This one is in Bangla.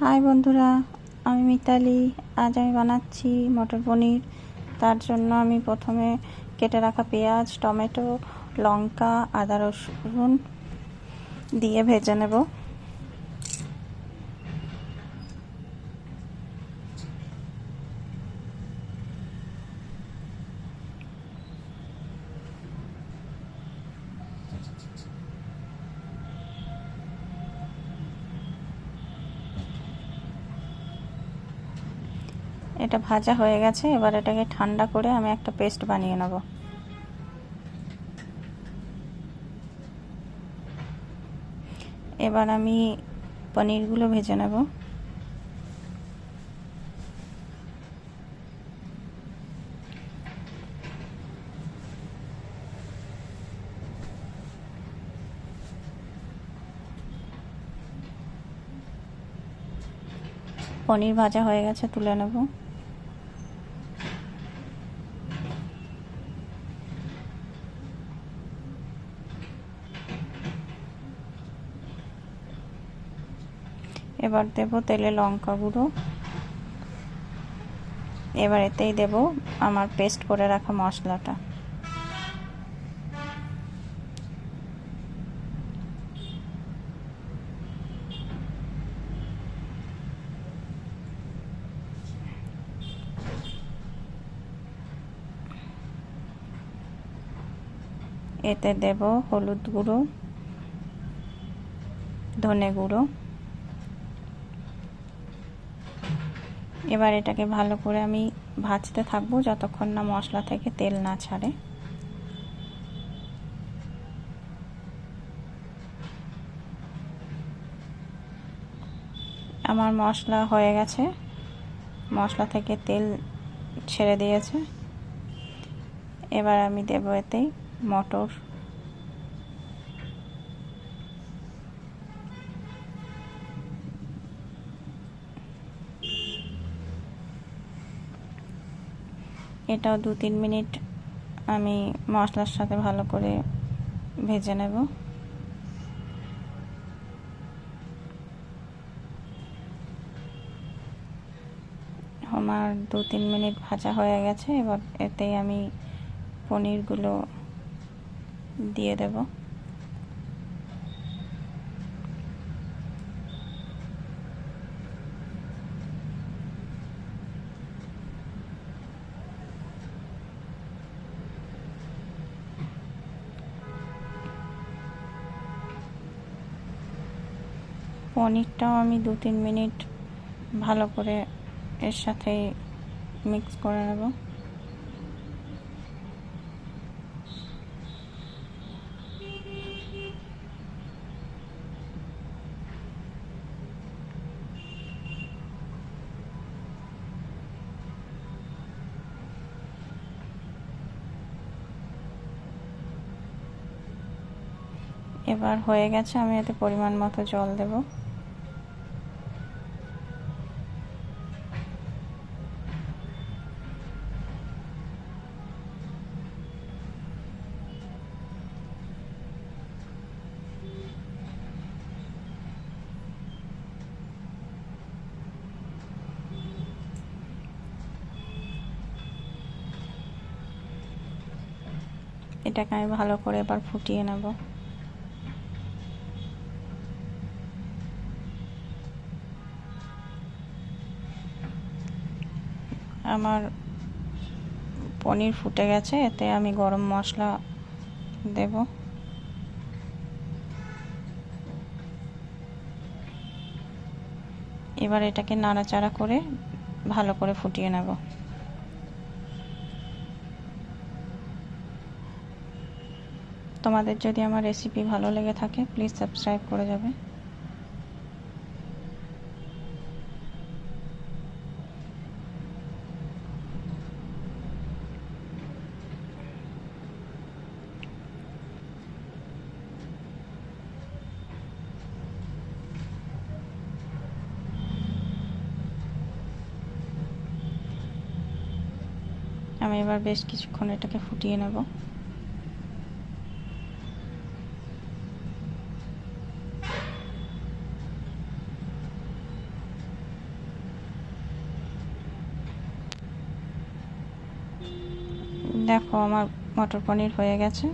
হাই বন্ধুরা, আমি মিতালি। আজ আমি বানাচ্ছি মটর পনির। তার জন্য আমি প্রথমে কেটে রাখা পেঁয়াজ, টমেটো, লঙ্কা, আদা রসুন দিয়ে ভেজে নেব। এটা ভাজা হয়ে গেছে। এবার এটাকে ঠান্ডা করে আমি একটা পেস্ট বানিয়ে নেব। এবার আমি পনিরগুলো ভেজে নেব। পনির ভাজা হয়ে গেছে, তুলে নেব। এবার দেব তেলে লঙ্কা গুঁড়ো। এবার এতেই দেব আমার পেস্ট করে রাখা মশলাটা। এতে দেব হলুদ গুঁড়ো, ধনে গুঁড়ো। এবার এটাকে ভালো করে আমি ভাজতে থাকবো যতক্ষণ না মশলা থেকে তেল না ছাড়ে। আমার মশলা হয়ে গেছে, মশলা থেকে তেল ছেড়ে দিয়েছে। এবার আমি দেব এতেই মটর। এটাও 2-3 মিনিট আমি মশলার সাথে ভালো করে ভেজে নেব। আমার 2-3 মিনিট ভাজা হয়ে গেছে। এবার এতেই আমি পনিরগুলো দিয়ে দেব। পনিরটাও আমি 2-3 মিনিট ভালো করে এর সাথে মিক্স করে নেব। এবার হয়ে গেছে, আমি এতে পরিমাণ মতো জল দেব। এটাকে আমি ভালো করে এবার ফুটিয়ে নেব। আমার পনির ফুটে গেছে। এতে আমি গরম মশলা দেব। এবার এটাকে নাড়াচাড়া করে ভালো করে ফুটিয়ে নেব। তোমাদের যদি আমার রেসিপি ভালো লেগে থাকে প্লিজ সাবস্ক্রাইব করে যাবে। আমি এবার বেশ কিছুক্ষণ এটাকে ফুটিয়ে নেব। দেখো আমার মটর পনির হয়ে গেছে।